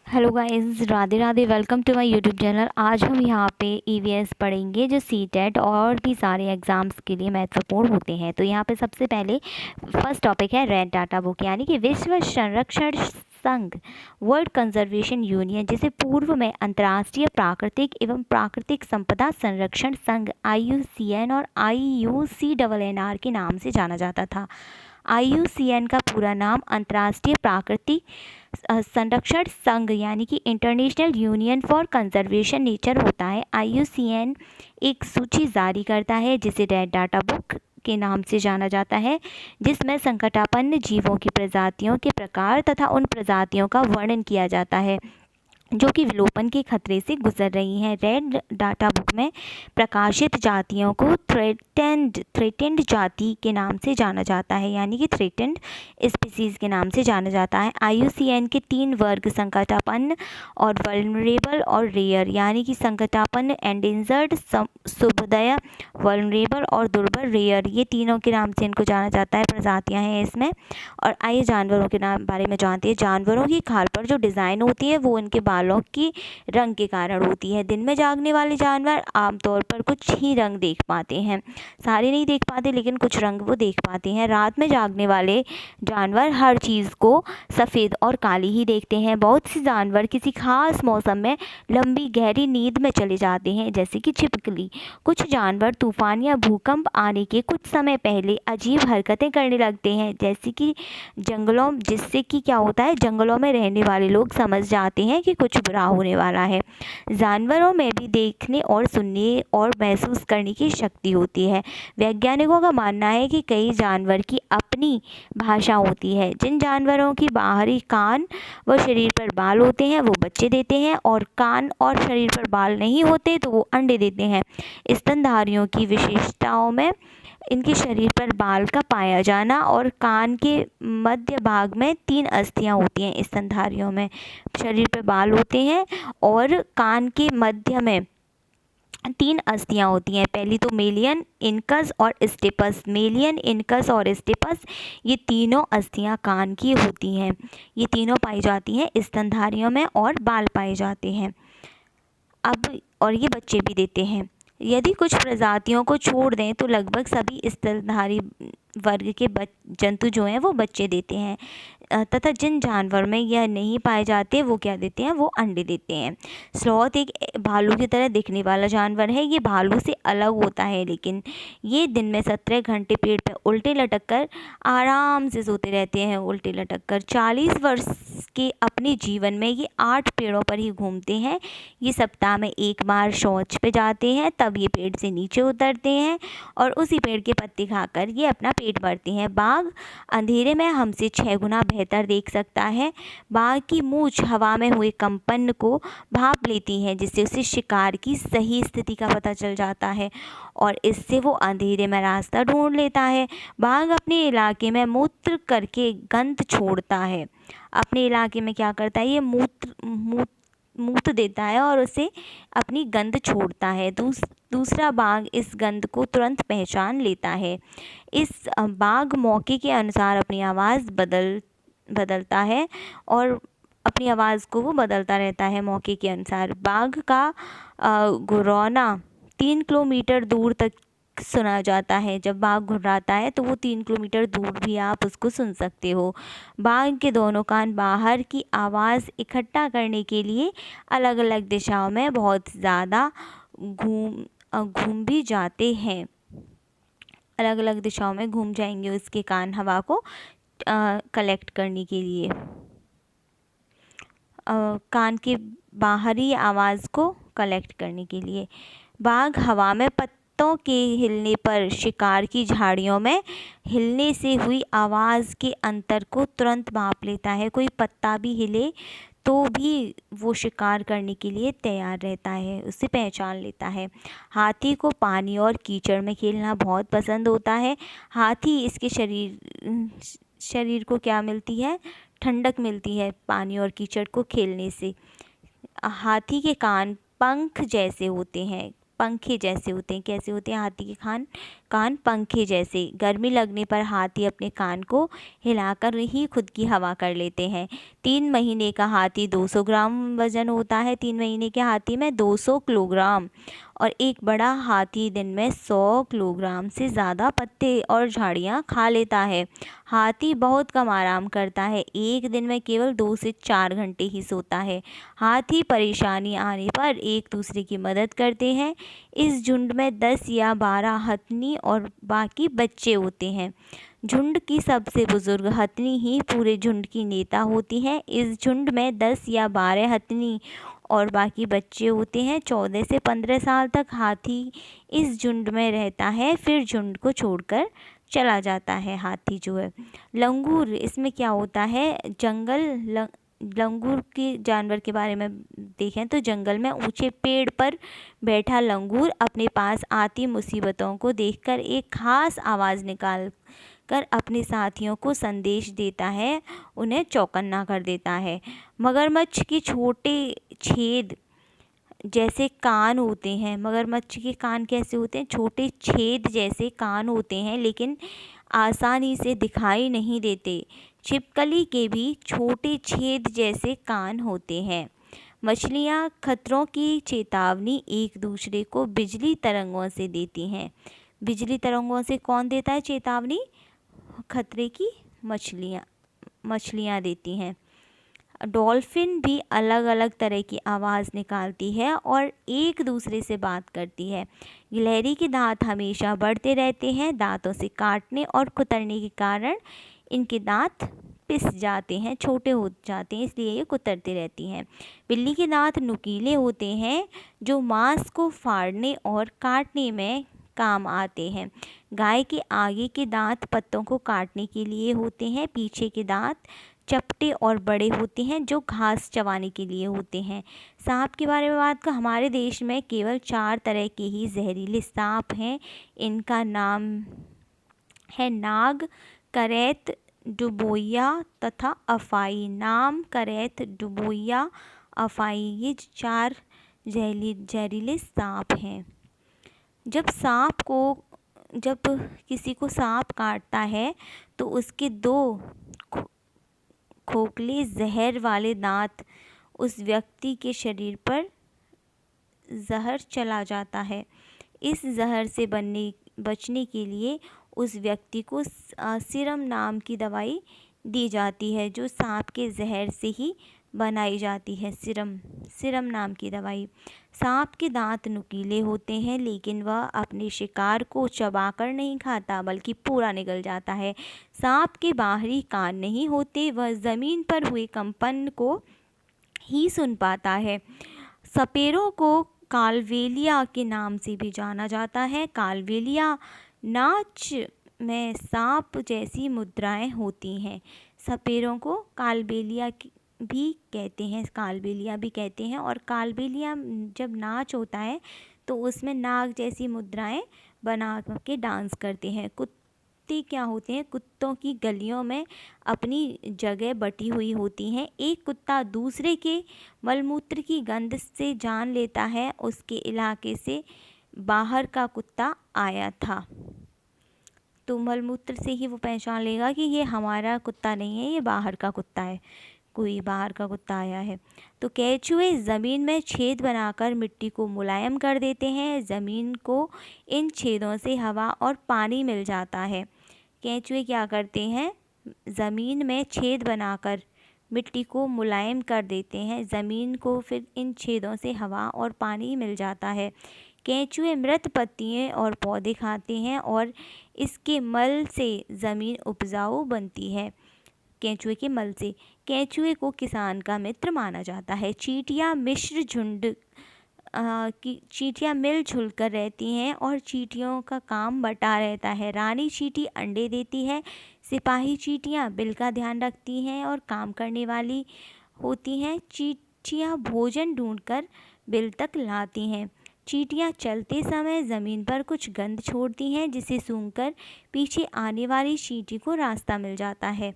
Hello guys, Radhe Radhe. Welcome to my YouTube channel. आज हम यहाँ पे ईवीएस पढ़ेंगे जो सीटेट और भी सारे एग्ज़ाम्स के लिए महत्वपूर्ण होते हैं। तो यहाँ पे सबसे पहले फर्स्ट टॉपिक है रेड डाटा बुक, यानी कि विश्व संरक्षण संघ, वर्ल्ड कंजर्वेशन यूनियन, जिसे पूर्व में अंतर्राष्ट्रीय प्राकृतिक एवं प्राकृतिक संपदा संरक्षण संघ IUCN और IUCNNR के नाम से जाना जाता था। IUCN का पूरा नाम अंतर्राष्ट्रीय प्राकृतिक संरक्षण संघ यानी कि international union for conservation nature होता है। IUCN एक सूची जारी करता है जिसे रेड डाटा बुक के नाम से जाना जाता है, जिसमें संकटापन्न जीवों की प्रजातियों के प्रकार तथा उन प्रजातियों का वर्णन किया जाता है जो कि विलोपन के खतरे से गुजर रही हैं। रेड डाटा बुक में प्रकाशित जातियों को थ्रेटेंड जाति के नाम से जाना जाता है, यानी कि थ्रेटेंड स्पीसीज के नाम से जाना जाता है। IUCN के 3 वर्ग संकटापन्न और वल्नरेबल और रेयर, यानी कि संकटापन्न एंडेंजर्ड, शुभोदय वल्नरेबल और दुर्बल रेयर, ये तीनों के नाम से इनको जाना जाता है। प्रजातियां हैं इसमें। और आइए जानवरों के नाम बारे में जानते हैं। जानवरों की खाल पर जो डिज़ाइन होती है वो उनके बालों की रंग के कारण होती है। दिन में जागने वाले जानवर आमतौर पर कुछ ही रंग देख पाते हैं, सारे नहीं देख पाते लेकिन कुछ रंग वो देख पाते हैं। रात में जागने वाले जानवर हर चीज़ को सफ़ेद और काली ही देखते हैं। बहुत से जानवर किसी खास मौसम में लंबी गहरी नींद में चले जाते हैं, जैसे कि छिपकली। कुछ जानवर तूफान या भूकंप आने के कुछ समय पहले अजीब हरकतें करने लगते हैं, जैसे कि जंगलों जिससे कि क्या होता है, जंगलों में रहने वाले लोग समझ जाते हैं कि कुछ बुरा होने वाला है। जानवरों में भी देखने और सुनने और महसूस करने की शक्ति होती है। वैज्ञानिकों का मानना है कि कई जानवर की अपनी भाषा होती है। जिन जानवरों की बाहरी कान व शरीर पर बाल होते हैं वो बच्चे देते हैं, और कान और शरीर पर बाल नहीं होते तो वो अंडे देते हैं। स्तनधारियों की विशेषताओं में इनके शरीर पर बाल का पाया जाना और कान के मध्य भाग में 3 अस्थियां होती हैं। स्तनधारियों में शरीर पर बाल होते हैं और कान के मध्य में 3 अस्थियां होती हैं। पहली तो मेलियन, इनकस और स्टेपस। मेलियन, इनकस और स्टेपस, ये तीनों अस्थियां कान की होती हैं। ये तीनों पाई जाती हैं स्तनधारियों में और बाल पाए जाते हैं। अब और ये बच्चे भी देते हैं। यदि कुछ प्रजातियों को छोड़ दें तो लगभग सभी स्तनधारी वर्ग के जंतु जो हैं वो बच्चे देते हैं, तथा जिन जानवर में यह नहीं पाए जाते वो क्या देते हैं, वो अंडे देते हैं। स्लॉथ एक भालू की तरह दिखने वाला जानवर है। ये भालू से अलग होता है, लेकिन ये दिन में 17 घंटे पेड़ पर उल्टे लटक कर आराम से सोते रहते हैं। उल्टे लटक कर 40 वर्ष के अपने जीवन में ये 8 पेड़ों पर ही घूमते हैं। ये सप्ताह में एक बार शौच पे जाते हैं, तब ये पेड़ से नीचे उतरते हैं और उसी पेड़ के पत्ते खाकर ये अपना पेट भरते हैं। बाघ अंधेरे में हमसे 6 गुना बेहतर देख सकता है। बाघ की मूंछ हवा में हुए कंपन को भाप लेती है, जिससे उसे शिकार की सही स्थिति का पता चल जाता है और इससे वो अंधेरे में रास्ता ढूंढ लेता है। बाघ अपने इलाके में मूत्र करके गंध छोड़ता है। अपने इलाके में क्या करता है, ये मूत्र देता है और उसे अपनी गंध छोड़ता है। दूसरा बाघ इस गंध को तुरंत पहचान लेता है। इस बाघ मौके के अनुसार अपनी आवाज़ बदलता है और अपनी आवाज़ को वो बदलता रहता है मौके के अनुसार। बाघ का गुर्राना 3 किलोमीटर दूर तक सुना जाता है। जब बाघ घुर्राता है तो वो 3 किलोमीटर दूर भी आप उसको सुन सकते हो। बाघ के दोनों कान बाहर की आवाज़ इकट्ठा करने के लिए अलग अलग दिशाओं में बहुत ज़्यादा घूम भी जाते हैं। अलग अलग दिशाओं में घूम जाएंगे उसके कान हवा को कलेक्ट करने के लिए, कान के बाहरी आवाज़ को कलेक्ट करने के लिए। बाघ हवा में पत्तों के हिलने पर शिकार की झाड़ियों में हिलने से हुई आवाज़ के अंतर को तुरंत भांप लेता है। कोई पत्ता भी हिले तो भी वो शिकार करने के लिए तैयार रहता है, उसे पहचान लेता है। हाथी को पानी और कीचड़ में खेलना बहुत पसंद होता है। हाथी इसके शरीर को क्या मिलती है, ठंडक मिलती है पानी और कीचड़ को खेलने से। हाथी के कान पंख जैसे होते हैं। पंखे जैसे होते हैं। कैसे होते हैं हाथी के कान पंखे जैसे। गर्मी लगने पर हाथी अपने कान को हिलाकर ही खुद की हवा कर लेते हैं। 3 महीने का हाथी 200 ग्राम वजन होता है। 3 महीने के हाथी में 200 किलोग्राम। और एक बड़ा हाथी दिन में 100 किलोग्राम से ज़्यादा पत्ते और झाड़ियाँ खा लेता है। हाथी बहुत कम आराम करता है, एक दिन में केवल 2 से 4 घंटे ही सोता है। हाथी परेशानी आने पर एक दूसरे की मदद करते हैं। इस झुंड में 10 या 12 हथनी और बाकी बच्चे होते हैं। झुंड की सबसे बुजुर्ग हथनी ही पूरे झुंड की नेता होती है। इस झुंड में 10 या 12 हथनी और बाकी बच्चे होते हैं। 14 से 15 साल तक हाथी इस झुंड में रहता है, फिर झुंड को छोड़कर चला जाता है हाथी जो है। लंगूर, इसमें क्या होता है, लंगूर के जानवर के बारे में देखें तो जंगल में ऊंचे पेड़ पर बैठा लंगूर अपने पास आती मुसीबतों को देखकर एक खास आवाज़ निकाल कर अपने साथियों को संदेश देता है, उन्हें चौकन्ना कर देता है। मगरमच्छ के छोटे छेद जैसे कान होते हैं। मगरमच्छ के कान कैसे होते हैं, छोटे छेद जैसे कान होते हैं, लेकिन आसानी से दिखाई नहीं देते। छिपकली के भी छोटे छेद जैसे कान होते हैं। मछलियाँ खतरों की चेतावनी एक दूसरे को बिजली तरंगों से देती हैं। बिजली तरंगों से कौन देता है चेतावनी? खतरे की मछलियाँ देती हैं। डॉल्फिन भी अलग अलग तरह की आवाज़ निकालती है और एक दूसरे से बात करती है। गिलहरी के दांत हमेशा बढ़ते रहते हैं। दांतों से काटने और कुतरने के कारण इनके दांत पिस जाते हैं, छोटे हो जाते हैं, इसलिए ये कुतरती रहती हैं। बिल्ली के दांत नुकीले होते हैं, जो मांस को फाड़ने और काटने में काम आते हैं। गाय के आगे के दांत पत्तों को काटने के लिए होते हैं। पीछे के दांत चपटे और बड़े होते हैं, जो घास चबाने के लिए होते हैं। सांप के बारे में बात करें, हमारे देश में केवल 4 तरह के ही जहरीले सांप हैं। इनका नाम है नाग, करैत, डुबोया तथा अफाई। नाम, करैत, डुबोया, अफाई, ये 4 जहरीले सांप हैं। जब किसी को सांप काटता है तो उसके 2 खोखले जहर वाले दांत उस व्यक्ति के शरीर पर जहर चला जाता है। इस जहर से बचने के लिए उस व्यक्ति को सीरम नाम की दवाई दी जाती है, जो सांप के जहर से ही बनाई जाती है। सीरम नाम की दवाई। सांप के दांत नुकीले होते हैं, लेकिन वह अपने शिकार को चबाकर नहीं खाता, बल्कि पूरा निगल जाता है। सांप के बाहरी कान नहीं होते, वह ज़मीन पर हुए कंपन को ही सुन पाता है। सपेरों को कालबेलिया के नाम से भी जाना जाता है। कालबेलिया नाच में सांप जैसी मुद्राएं होती हैं। सपेरों को कालबेलिया भी कहते हैं। और कालबेलिया जब नाच होता है तो उसमें नाग जैसी मुद्राएं बना के डांस करते हैं। कुत्ते क्या होते हैं, कुत्तों की गलियों में अपनी जगह बटी हुई होती हैं। एक कुत्ता दूसरे के मलमूत्र की गंध से जान लेता है उसके इलाके से बाहर का कुत्ता आया था। तो मलमूत्र से ही वो पहचान लेगा कि ये हमारा कुत्ता नहीं है, ये बाहर का कुत्ता है, कोई बाहर का कुत्ता आया है। तो केंचुए ज़मीन में छेद बनाकर मिट्टी को मुलायम कर देते हैं। ज़मीन को इन छेदों से हवा और पानी मिल जाता है। केंचुए क्या करते हैं, ज़मीन में छेद बनाकर मिट्टी को मुलायम कर देते हैं। ज़मीन को फिर इन छेदों से हवा और पानी मिल जाता है। केंचुए मृत पत्तियाँ और पौधे खाते हैं और इसके मल से ज़मीन उपजाऊ बनती है। केंचुए के मल से। केंचुए को किसान का मित्र माना जाता है। चींटियाँ चींटियाँ मिलजुल कर रहती हैं और चींटियों का काम बटा रहता है। रानी चींटी अंडे देती है। सिपाही चींटियाँ बिल का ध्यान रखती हैं और काम करने वाली होती हैं। चींटियाँ भोजन ढूंढकर बिल तक लाती हैं। चींटियाँ चलते समय ज़मीन पर कुछ गंध छोड़ती हैं, जिसे सूंघकर पीछे आने वाली चींटी को रास्ता मिल जाता है।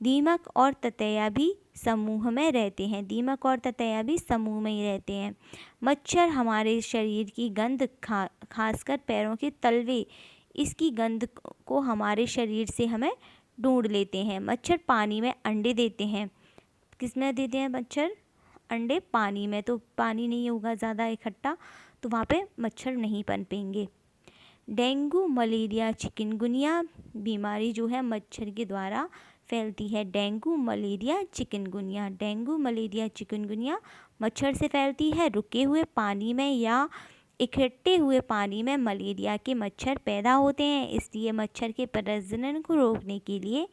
दीमक और ततैया भी समूह में रहते हैं। दीमक और ततैया भी समूह में ही रहते हैं। मच्छर हमारे शरीर की गंध खासकर पैरों के तलवे, इसकी गंध को हमारे शरीर से हमें ढूंढ लेते हैं। मच्छर पानी में अंडे देते हैं। किस में देते हैं मच्छर अंडे? पानी में। तो पानी नहीं होगा ज़्यादा इकट्ठा, तो वहाँ पे मच्छर नहीं पनपेंगे। डेंगू, मलेरिया, चिकनगुनिया बीमारी जो है मच्छर के द्वारा फैलती है। Dengue, malaria, chikungunya. Dengue, malaria, chikungunya मच्छर से फैलती है। रुके हुए पानी में या इकट्ठे हुए पानी में मलेरिया के मच्छर पैदा होते हैं, इसलिए मच्छर के प्रजनन को रोकने के लिए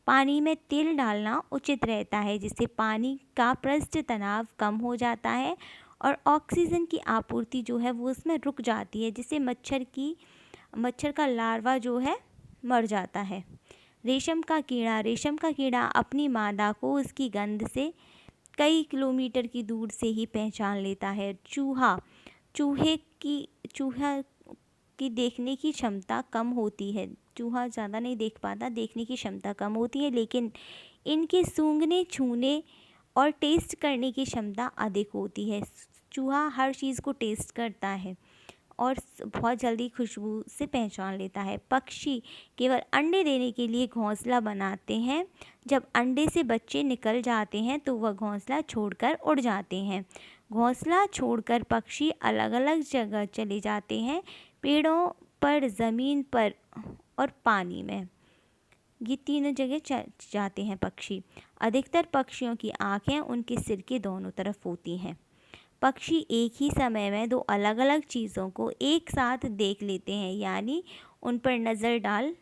पानी में तेल डालना उचित रहता है, जिससे पानी का पृष्ठ तनाव कम हो जाता है और ऑक्सीजन की आपूर्ति जो है वो उसमें रुक जाती है, जिससे मच्छर का लार्वा जो है मर जाता है। रेशम का कीड़ा। रेशम का कीड़ा अपनी मादा को उसकी गंध से कई किलोमीटर की दूर से ही पहचान लेता है। चूहा की देखने की क्षमता कम होती है। चूहा ज़्यादा नहीं देख पाता, देखने की क्षमता कम होती है, लेकिन इनके सूंघने, छूने और टेस्ट करने की क्षमता अधिक होती है। चूहा हर चीज़ को टेस्ट करता है और बहुत जल्दी खुशबू से पहचान लेता है। पक्षी केवल अंडे देने के लिए घोंसला बनाते हैं। जब अंडे से बच्चे निकल जाते हैं तो वह घोंसला छोड़कर उड़ जाते हैं। घोंसला छोड़कर पक्षी अलग अलग जगह चले जाते हैं, पेड़ों पर, ज़मीन पर और पानी में। ये तीनों जगह जाते हैं पक्षी। अधिकतर पक्षियों की आँखें उनके सिर के दोनों तरफ होती हैं। पक्षी एक ही समय में दो अलग अलग चीज़ों को एक साथ देख लेते हैं, यानी उन पर नज़र डाल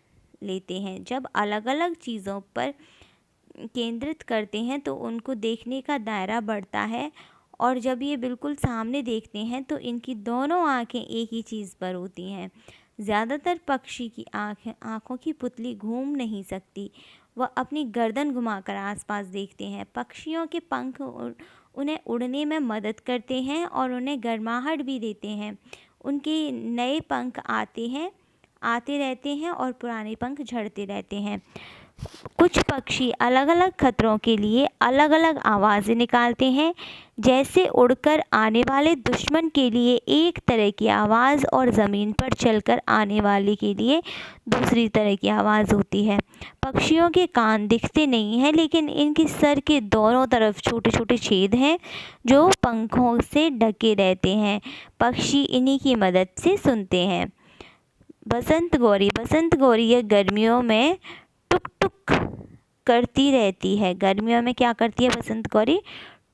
लेते हैं। जब अलग अलग चीज़ों पर केंद्रित करते हैं तो उनको देखने का दायरा बढ़ता है, और जब ये बिल्कुल सामने देखते हैं तो इनकी दोनों आँखें एक ही चीज़ पर होती हैं। ज़्यादातर पक्षी की आँखों की पुतली घूम नहीं सकती, वह अपनी गर्दन घुमाकर आसपास देखते हैं। पक्षियों के पंख उन्हें उड़ने में मदद करते हैं और उन्हें गर्माहट भी देते हैं। उनके नए पंख आते रहते हैं और पुराने पंख झड़ते रहते हैं। कुछ पक्षी अलग अलग खतरों के लिए अलग अलग आवाज़ें निकालते हैं। जैसे उड़कर आने वाले दुश्मन के लिए एक तरह की आवाज़ और ज़मीन पर चलकर आने वाले के लिए दूसरी तरह की आवाज़ होती है। पक्षियों के कान दिखते नहीं हैं, लेकिन इनके सर के दोनों तरफ छोटे छोटे छेद हैं जो पंखों से ढके रहते हैं। पक्षी इन्हीं की मदद से सुनते हैं। बसंत गौरी यह गर्मियों में टुक टुक करती रहती है। गर्मियों में क्या करती है बसंत गौरी?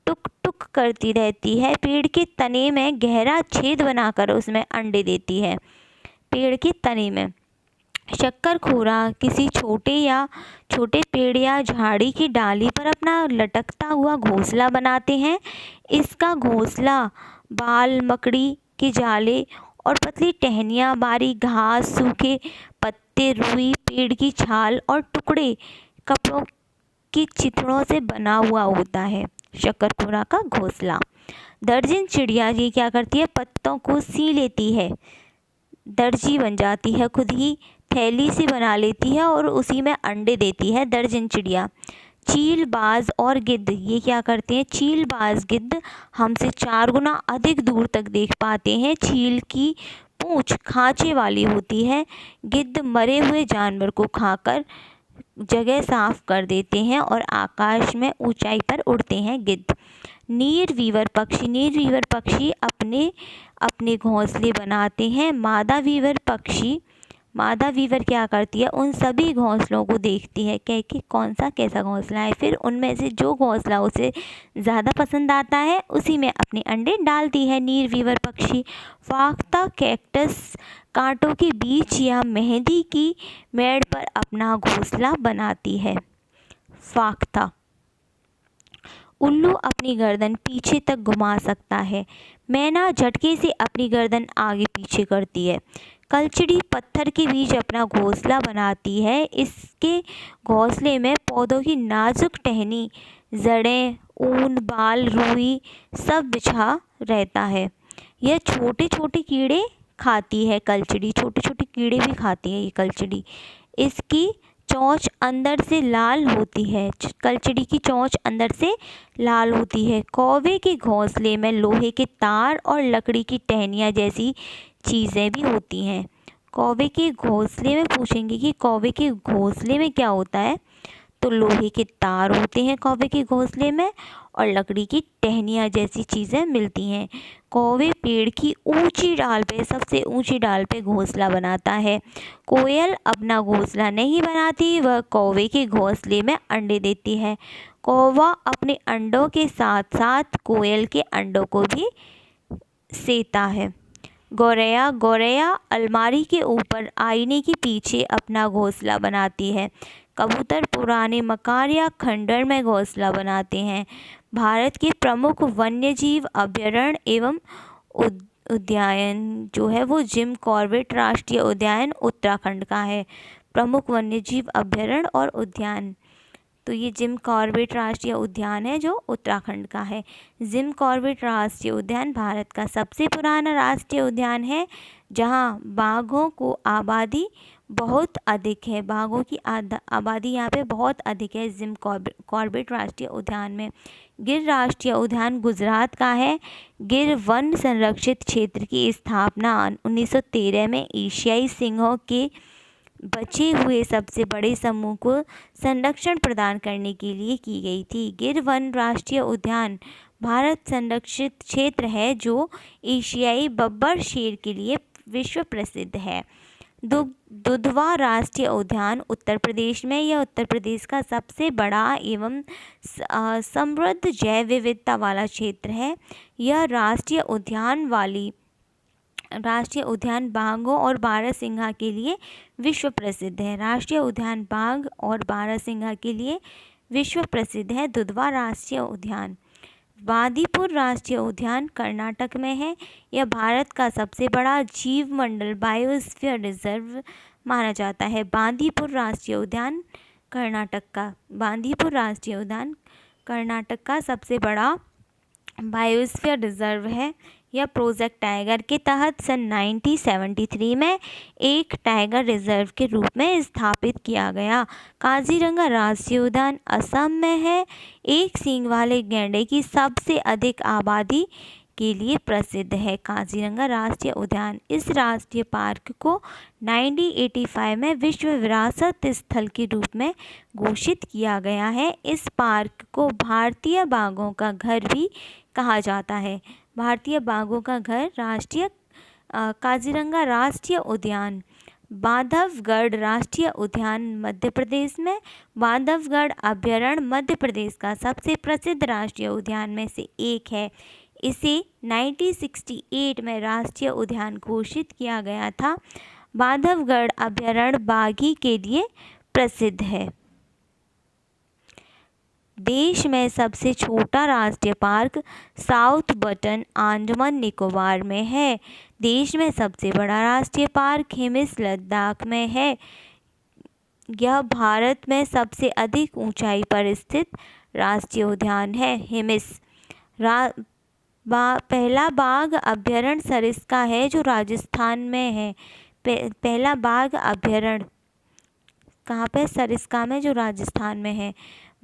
टुक टुक करती रहती है। पेड़ के तने में गहरा छेद बनाकर उसमें अंडे देती है। पेड़ के तने में। शक्करखोरा किसी छोटे पेड़ या झाड़ी की डाली पर अपना लटकता हुआ घोंसला बनाते हैं। इसका घोंसला बाल, मकड़ी के जाले और पतली टहनियाँ, बारीक घास, सूखे पत्ते, रुई, पेड़ की छाल और टुकड़े कपड़ों की चिथड़ों से बना हुआ होता है शक्करखोरा का घोंसला। दर्जन चिड़िया ये क्या करती है? पत्तों को सी लेती है, दर्जी बन जाती है, खुद ही थैली सी बना लेती है और उसी में अंडे देती है दर्जन चिड़िया। चील, बाज और गिद्ध ये क्या करते हैं? चील, बाज, गिद्ध हमसे 4 गुना अधिक दूर तक देख पाते हैं। चील की पूँछ खांचे वाली होती है। गिद्ध मरे हुए जानवर को खाकर जगह साफ कर देते हैं और आकाश में ऊंचाई पर उड़ते हैं गिद्ध। नीरवीवर पक्षी अपने घोंसले बनाते हैं। मादा वीवर क्या करती है? उन सभी घोंसलों को देखती है कि कौन सा कैसा घोंसला है, फिर उनमें से जो घोंसला उसे ज़्यादा पसंद आता है उसी में अपने अंडे डालती है नीरवीवर पक्षी। फाख्ता कैक्टस कांटों के बीच या मेहंदी की मेड़ पर अपना घोंसला बनाती है। फाख्ता। उल्लू अपनी गर्दन पीछे तक घुमा सकता है। मैना झटके से अपनी गर्दन आगे पीछे करती है। कलचड़ी पत्थर के बीच अपना घोंसला बनाती है। इसके घोंसले में पौधों की नाजुक टहनी, जड़ें, ऊन, बाल, रुई सब बिछा रहता है। यह छोटे छोटे कीड़े खाती है। कलचड़ी छोटे छोटे कीड़े भी खाती है ये कलचड़ी। इसकी चोंच अंदर से लाल होती है। कलचड़ी की चोंच अंदर से लाल होती है। कौवे के घोंसले में लोहे के तार और लकड़ी की टहनियाँ जैसी चीज़ें भी होती हैं। कौवे के घोंसले में पूछेंगे कि कौवे के घोंसले में क्या होता है, तो लोहे के तार होते हैं कौवे के घोंसले में और लकड़ी की टहनियाँ जैसी चीज़ें मिलती हैं। कौवे पेड़ की ऊंची डाल पे, सबसे ऊंची डाल पे घोंसला बनाता है। कोयल अपना घोंसला नहीं बनाती, वह कौवे के घोंसले में अंडे देती है। कौवा अपने अंडों के साथ साथ कोयल के अंडों को भी सेता है। गौरैया गौरैया अलमारी के ऊपर आईने के पीछे अपना घोंसला बनाती है। कबूतर पुराने मकान या खंडहर में घोंसला बनाते हैं। भारत के प्रमुख वन्यजीव अभयारण्य एवं उद्यान जो है वो जिम कॉर्बेट राष्ट्रीय उद्यान उत्तराखंड का है। प्रमुख वन्यजीव अभयारण्य और उद्यान, तो ये जिम कॉर्बेट राष्ट्रीय उद्यान है जो उत्तराखंड का है। जिम कॉर्बेट राष्ट्रीय उद्यान भारत का सबसे पुराना राष्ट्रीय उद्यान है, जहाँ बाघों को आबादी बहुत अधिक है। बाघों की आबादी यहाँ पे बहुत अधिक है जिम कॉर्बेट राष्ट्रीय उद्यान में। गिर राष्ट्रीय उद्यान गुजरात का है। गिर वन संरक्षित क्षेत्र की स्थापना 1913 में एशियाई सिंहों के बचे हुए सबसे बड़े समूह को संरक्षण प्रदान करने के लिए की गई थी। गिर वन राष्ट्रीय उद्यान भारत संरक्षित क्षेत्र है जो एशियाई बब्बर शेर के लिए विश्व प्रसिद्ध है। दुधवा राष्ट्रीय उद्यान उत्तर प्रदेश में, यह उत्तर प्रदेश का सबसे बड़ा एवं समृद्ध जैव विविधता वाला क्षेत्र है। यह राष्ट्रीय उद्यान बाघों और बारहसिंघा के लिए विश्व प्रसिद्ध है। राष्ट्रीय उद्यान बाघ और बारहसिंघा के लिए विश्व प्रसिद्ध है। दुधवा राष्ट्रीय उद्यान। बांदीपुर राष्ट्रीय उद्यान कर्नाटक में है। यह भारत का सबसे बड़ा जीव मंडल बायोस्फीयर रिजर्व माना जाता है। बांदीपुर राष्ट्रीय उद्यान कर्नाटक का सबसे बड़ा बायोस्फीयर रिजर्व है। यह प्रोजेक्ट टाइगर के तहत सन 1973 में एक टाइगर रिजर्व के रूप में स्थापित किया गया। काजीरंगा राष्ट्रीय उद्यान असम में है। एक सींग वाले गैंडे की सबसे अधिक आबादी के लिए प्रसिद्ध है काजीरंगा राष्ट्रीय उद्यान। इस राष्ट्रीय पार्क को 1985 में विश्व विरासत स्थल के रूप में घोषित किया गया है। इस पार्क को भारतीय बाघों का घर भी कहा जाता है। भारतीय बाघों का घर काजीरंगा राष्ट्रीय उद्यान। बांधवगढ़ राष्ट्रीय उद्यान मध्य प्रदेश में। बांधवगढ़ अभयारण्य मध्य प्रदेश का सबसे प्रसिद्ध राष्ट्रीय उद्यान में से एक है। इसे 1968 में राष्ट्रीय उद्यान घोषित किया गया था। बांधवगढ़ अभयारण्य बाघी के लिए प्रसिद्ध है। देश में सबसे छोटा राष्ट्रीय park south button Andaman Nicobar में है। देश में सबसे बड़ा राष्ट्रीय पार्क हिमिस लद्दाख में है। यह भारत में सबसे अधिक ऊंचाई पर स्थित राष्ट्रीय उद्यान है। हिमिस पहला बाघ अभयारण्य सरिस्का है जो राजस्थान में है। पहला बाघ अभयारण्य कहाँ पे? सरिस्का में, जो राजस्थान में है।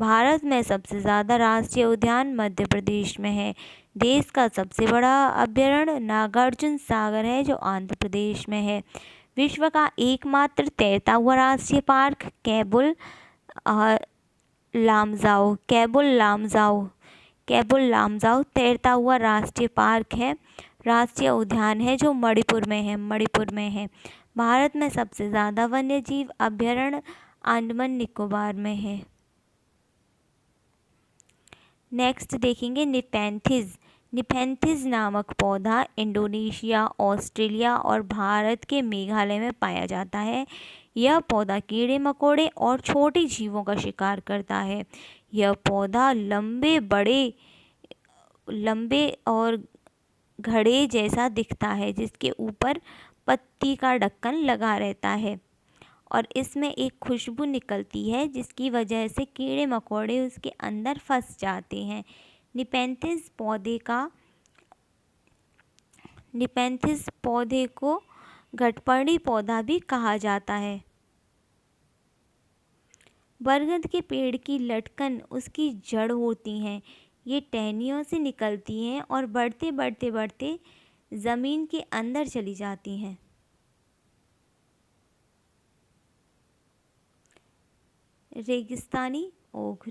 भारत में सबसे ज़्यादा राष्ट्रीय उद्यान मध्य प्रदेश में है। देश का सबसे बड़ा अभयारण्य नागार्जुन सागर है जो आंध्र प्रदेश में है। विश्व का एकमात्र तैरता हुआ राष्ट्रीय पार्क कैबुल लामजाओ तैरता हुआ राष्ट्रीय पार्क है, राष्ट्रीय उद्यान है जो मणिपुर में है। भारत में सबसे ज़्यादा वन्यजीव अभयारण्य अंडमान निकोबार में है। नेक्स्ट देखेंगे निपेंथिस। निपेंथिस नामक पौधा इंडोनेशिया, ऑस्ट्रेलिया और भारत के मेघालय में पाया जाता है। यह पौधा कीड़े मकोड़े और छोटे जीवों का शिकार करता है। यह पौधा लंबे और घड़े जैसा दिखता है, जिसके ऊपर पत्ती का ढक्कन लगा रहता है और इसमें एक खुशबू निकलती है जिसकी वजह से कीड़े मकोड़े उसके अंदर फंस जाते हैं। निपेंथिस पौधे को घटपर्णी पौधा भी कहा जाता है। बरगद के पेड़ की लटकन उसकी जड़ होती हैं। ये टहनियों से निकलती हैं और बढ़ते बढ़ते बढ़ते ज़मीन के अंदर चली जाती हैं। रेगिस्तानी ओक।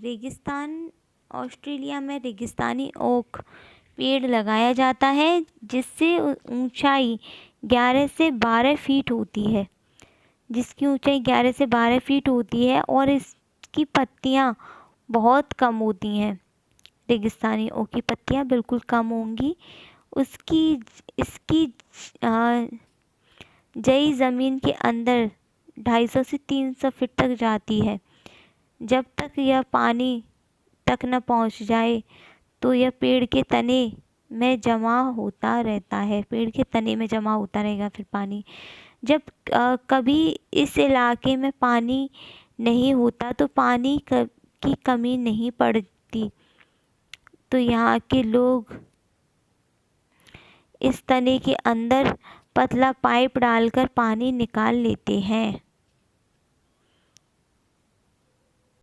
ऑस्ट्रेलिया में रेगिस्तानी ओक पेड़ लगाया जाता है जिससे ऊंचाई 11 से 12 फीट होती है जिसकी ऊंचाई 11 से 12 फीट होती है और इसकी पत्तियां बहुत कम होती हैं। रेगिस्तानी ओक की पत्तियां बिल्कुल कम होंगी। उसकी इसकी जई ज़मीन के अंदर 250 से 300 फीट तक जाती है। जब तक यह पानी तक न पहुंच जाए तो यह पेड़ के तने में जमा होता रहता है। पेड़ के तने में जमा होता रहेगा फिर पानी। जब कभी इस इलाके में पानी नहीं होता तो पानी की कमी नहीं पड़ती तो यहाँ के लोग इस तने के अंदर पतला पाइप डालकर पानी निकाल लेते हैं।